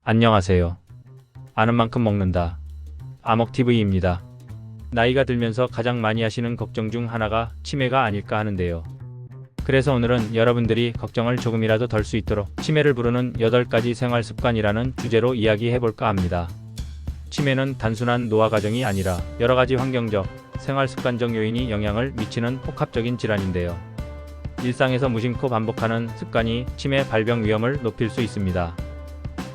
안녕하세요. 아는 만큼 먹는다. 아먹TV입니다. 나이가 들면서 가장 많이 하시는 걱정 중 하나가 치매가 아닐까 하는데요. 그래서 오늘은 여러분들이 걱정을 조금이라도 덜 수 있도록 치매를 부르는 8가지 생활습관이라는 주제로 이야기해볼까 합니다. 치매는 단순한 노화 과정이 아니라 여러가지 환경적, 생활습관적 요인이 영향을 미치는 복합적인 질환인데요. 일상에서 무심코 반복하는 습관이 치매 발병 위험을 높일 수 있습니다.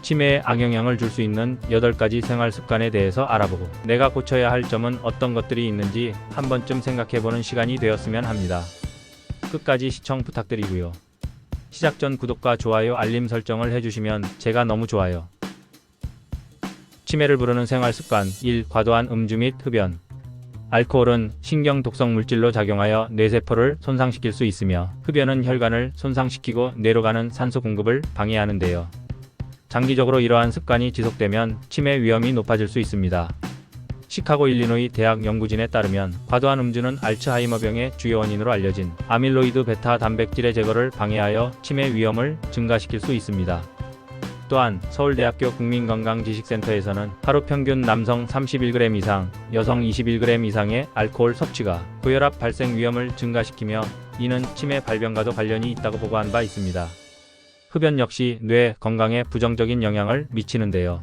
치매에 악영향을 줄 수 있는 8가지 생활 습관에 대해서 알아보고 내가 고쳐야 할 점은 어떤 것들이 있는지 한 번쯤 생각해보는 시간이 되었으면 합니다. 끝까지 시청 부탁드리고요. 시작 전 구독과 좋아요 알림 설정을 해주시면 제가 너무 좋아요. 치매를 부르는 생활 습관 1. 과도한 음주 및 흡연. 알코올은 신경 독성 물질로 작용하여 뇌세포를 손상시킬 수 있으며 흡연은 혈관을 손상시키고 뇌로 가는 산소 공급을 방해하는데요. 장기적으로 이러한 습관이 지속되면 치매 위험이 높아질 수 있습니다. 시카고 일리노이 대학 연구진에 따르면 과도한 음주는 알츠하이머병의 주요 원인으로 알려진 아밀로이드 베타 단백질의 제거를 방해하여 치매 위험을 증가시킬 수 있습니다. 또한 서울대학교 국민건강지식센터에서는 하루 평균 남성 31g 이상, 여성 21g 이상의 알코올 섭취가 고혈압 발생 위험을 증가시키며 이는 치매 발병과도 관련이 있다고 보고한 바 있습니다. 흡연 역시 뇌 건강에 부정적인 영향을 미치는데요.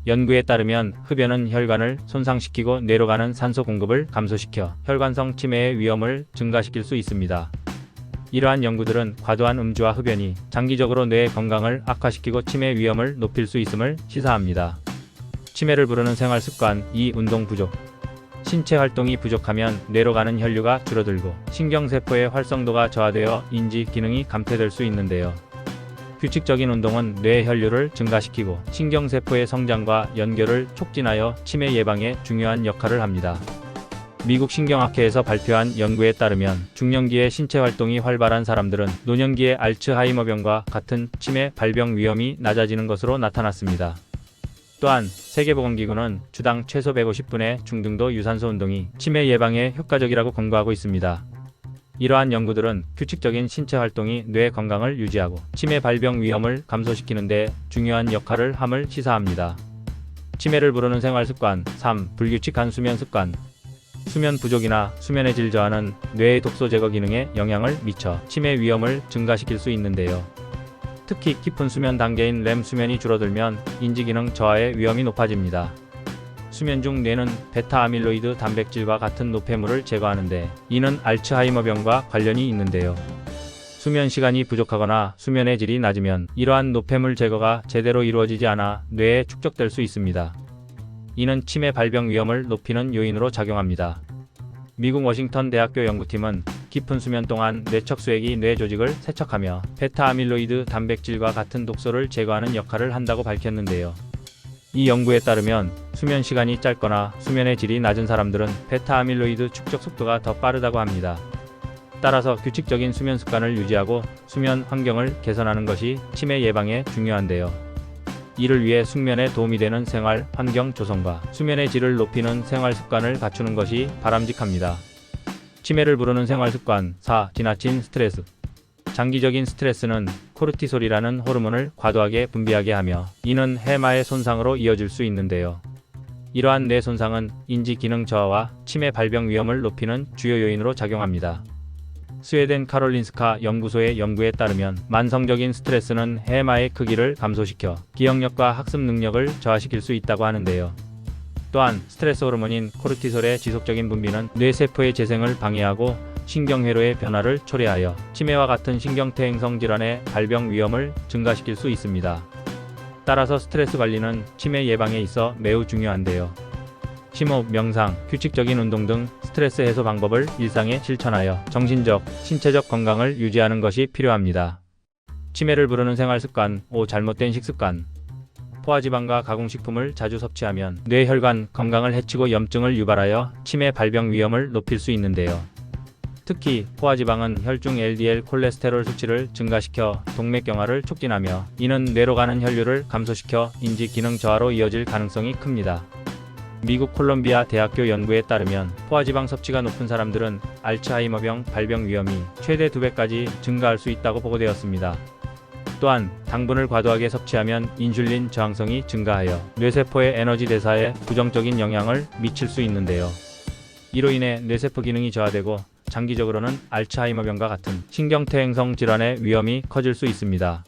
연구에 따르면 흡연은 혈관을 손상시키고 뇌로 가는 산소 공급을 감소시켜 혈관성 치매의 위험을 증가시킬 수 있습니다. 이러한 연구들은 과도한 음주와 흡연이 장기적으로 뇌 건강을 악화시키고 치매 위험을 높일 수 있음을 시사합니다. 치매를 부르는 생활 습관 2. 운동 부족. 신체 활동이 부족하면 뇌로 가는 혈류가 줄어들고 신경세포의 활성도가 저하되어 인지 기능이 감퇴될 수 있는데요. 규칙적인 운동은 뇌 혈류를 증가시키고 신경세포의 성장과 연결을 촉진하여 치매 예방에 중요한 역할을 합니다. 미국 신경학회에서 발표한 연구에 따르면 중년기에 신체 활동이 활발한 사람들은 노년기에 알츠하이머병과 같은 치매 발병 위험이 낮아지는 것으로 나타났습니다. 또한 세계보건기구는 주당 최소 150분의 중등도 유산소 운동이 치매 예방에 효과적이라고 권고하고 있습니다. 이러한 연구들은 규칙적인 신체 활동이 뇌 건강을 유지하고 치매 발병 위험을 감소시키는 데 중요한 역할을 함을 시사합니다. 치매를 부르는 생활 습관 3. 불규칙한 수면 습관. 수면 부족이나 수면의 질 저하는 뇌의 독소 제거 기능에 영향을 미쳐 치매 위험을 증가시킬 수 있는데요. 특히 깊은 수면 단계인 렘 수면이 줄어들면 인지기능 저하의 위험이 높아집니다. 수면 중 뇌는 베타 아밀로이드 단백질과 같은 노폐물을 제거하는데 이는 알츠하이머병과 관련이 있는데요. 수면 시간이 부족하거나 수면의 질이 낮으면 이러한 노폐물 제거가 제대로 이루어지지 않아 뇌에 축적될 수 있습니다. 이는 치매 발병 위험을 높이는 요인으로 작용합니다. 미국 워싱턴 대학교 연구팀은 깊은 수면 동안 뇌척수액이 뇌 조직을 세척하며 베타 아밀로이드 단백질과 같은 독소를 제거하는 역할을 한다고 밝혔는데요. 이 연구에 따르면 수면 시간이 짧거나 수면의 질이 낮은 사람들은 베타 아밀로이드 축적 속도가 더 빠르다고 합니다. 따라서 규칙적인 수면 습관을 유지하고 수면 환경을 개선하는 것이 치매 예방에 중요한데요. 이를 위해 숙면에 도움이 되는 생활 환경 조성과 수면의 질을 높이는 생활 습관을 갖추는 것이 바람직합니다. 치매를 부르는 생활 습관 4. 지나친 스트레스. 장기적인 스트레스는 코르티솔이라는 호르몬을 과도하게 분비하게 하며 이는 해마의 손상으로 이어질 수 있는데요. 이러한 뇌 손상은 인지 기능 저하와 치매 발병 위험을 높이는 주요 요인으로 작용합니다. 스웨덴 카롤린스카 연구소의 연구에 따르면 만성적인 스트레스는 해마의 크기를 감소시켜 기억력과 학습 능력을 저하시킬 수 있다고 하는데요. 또한 스트레스 호르몬인 코르티솔의 지속적인 분비는 뇌세포의 재생을 방해하고 신경회로의 변화를 초래하여 치매와 같은 신경퇴행성 질환의 발병 위험을 증가시킬 수 있습니다. 따라서 스트레스 관리는 치매 예방에 있어 매우 중요한데요. 심호흡, 명상, 규칙적인 운동 등 스트레스 해소 방법을 일상에 실천하여 정신적, 신체적 건강을 유지하는 것이 필요합니다. 치매를 부르는 생활 습관 5. 잘못된 식습관. 포화지방과 가공식품을 자주 섭취하면 뇌혈관 건강을 해치고 염증을 유발하여 치매 발병 위험을 높일 수 있는데요. 특히 포화지방은 혈중 LDL 콜레스테롤 수치를 증가시켜 동맥경화를 촉진하며 이는 뇌로 가는 혈류를 감소시켜 인지 기능 저하로 이어질 가능성이 큽니다. 미국 콜롬비아 대학교 연구에 따르면 포화지방 섭취가 높은 사람들은 알츠하이머병 발병 위험이 최대 2배까지 증가할 수 있다고 보고되었습니다. 또한 당분을 과도하게 섭취하면 인슐린 저항성이 증가하여 뇌세포의 에너지 대사에 부정적인 영향을 미칠 수 있는데요. 이로 인해 뇌세포 기능이 저하되고 장기적으로는 알츠하이머병과 같은 신경퇴행성 질환의 위험이 커질 수 있습니다.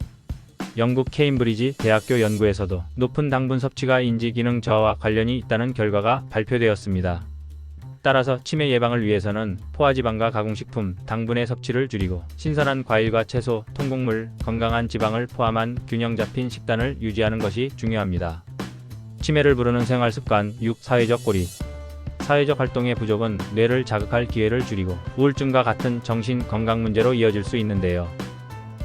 영국 케임브리지 대학교 연구에서도 높은 당분 섭취가 인지 기능 저하와 관련이 있다는 결과가 발표되었습니다. 따라서 치매 예방을 위해서는 포화지방과 가공식품, 당분의 섭취를 줄이고 신선한 과일과 채소, 통곡물, 건강한 지방을 포함한 균형 잡힌 식단을 유지하는 것이 중요합니다. 치매를 부르는 생활 습관 6. 사회적 고립. 사회적 활동의 부족은 뇌를 자극할 기회를 줄이고 우울증과 같은 정신 건강 문제로 이어질 수 있는데요.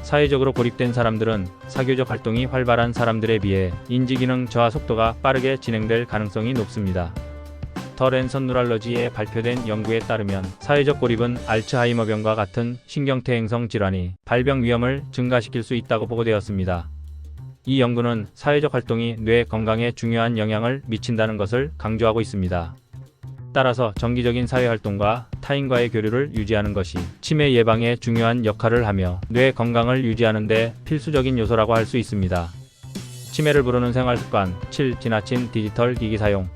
사회적으로 고립된 사람들은 사교적 활동이 활발한 사람들에 비해 인지기능 저하 속도가 빠르게 진행될 가능성이 높습니다. 더 랜선 누랄러지에 발표된 연구에 따르면 사회적 고립은 알츠하이머병과 같은 신경퇴행성 질환이 발병 위험을 증가시킬 수 있다고 보고되었습니다. 이 연구는 사회적 활동이 뇌 건강에 중요한 영향을 미친다는 것을 강조하고 있습니다. 따라서 정기적인 사회활동과 타인과의 교류를 유지하는 것이 치매 예방에 중요한 역할을 하며 뇌 건강을 유지하는 데 필수적인 요소라고 할 수 있습니다. 치매를 부르는 생활습관 7. 지나친 디지털 기기 사용.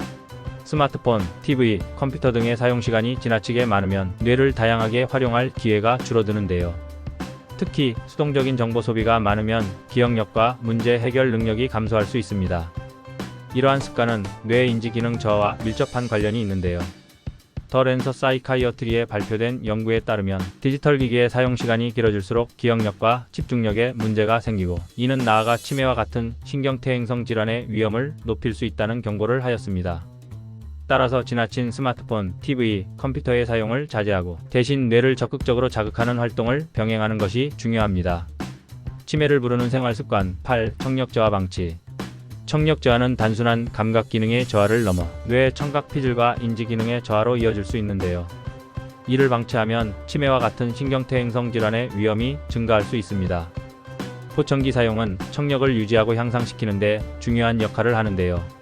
스마트폰, TV, 컴퓨터 등의 사용 시간이 지나치게 많으면 뇌를 다양하게 활용할 기회가 줄어드는데요. 특히 수동적인 정보 소비가 많으면 기억력과 문제 해결 능력이 감소할 수 있습니다. 이러한 습관은 뇌 인지 기능 저하와 밀접한 관련이 있는데요. 더 랜서 사이카이어트리에 발표된 연구에 따르면 디지털 기기의 사용 시간이 길어질수록 기억력과 집중력에 문제가 생기고 이는 나아가 치매와 같은 신경퇴행성 질환의 위험을 높일 수 있다는 경고를 하였습니다. 따라서 지나친 스마트폰, TV, 컴퓨터의 사용을 자제하고 대신 뇌를 적극적으로 자극하는 활동을 병행하는 것이 중요합니다. 치매를 부르는 생활 습관 8. 청력 저하 방치. 청력 저하는 단순한 감각 기능의 저하를 넘어 뇌 청각 피질과 인지 기능의 저하로 이어질 수 있는데요. 이를 방치하면 치매와 같은 신경퇴행성 질환의 위험이 증가할 수 있습니다. 포청기 사용은 청력을 유지하고 향상시키는 데 중요한 역할을 하는데요.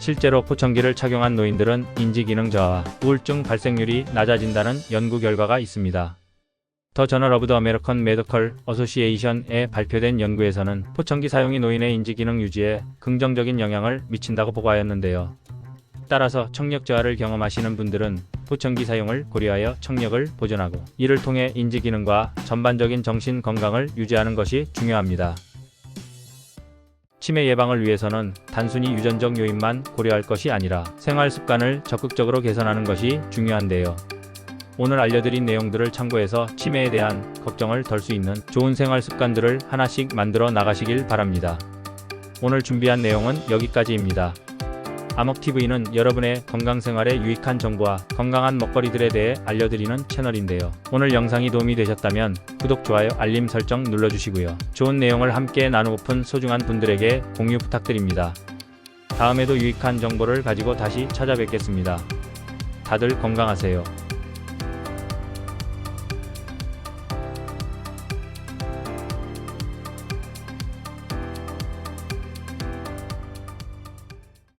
실제로 포청기를 착용한 노인들은 인지 기능 저하와 우울증 발생률이 낮아진다는 연구 결과가 있습니다. 더 저널 오브 더 아메리칸 메디컬 어소시에이션에 발표된 연구에서는 포청기 사용이 노인의 인지 기능 유지에 긍정적인 영향을 미친다고 보고하였는데요. 따라서 청력 저하를 경험하시는 분들은 포청기 사용을 고려하여 청력을 보존하고 이를 통해 인지 기능과 전반적인 정신 건강을 유지하는 것이 중요합니다. 치매 예방을 위해서는 단순히 유전적 요인만 고려할 것이 아니라 생활 습관을 적극적으로 개선하는 것이 중요한데요. 오늘 알려드린 내용들을 참고해서 치매에 대한 걱정을 덜 수 있는 좋은 생활 습관들을 하나씩 만들어 나가시길 바랍니다. 오늘 준비한 내용은 여기까지입니다. 암흑TV는 여러분의 건강생활에 유익한 정보와 건강한 먹거리들에 대해 알려드리는 채널인데요. 오늘 영상이 도움이 되셨다면 구독, 좋아요, 알림 설정 눌러주시고요. 좋은 내용을 함께 나누고픈 소중한 분들에게 공유 부탁드립니다. 다음에도 유익한 정보를 가지고 다시 찾아뵙겠습니다. 다들 건강하세요.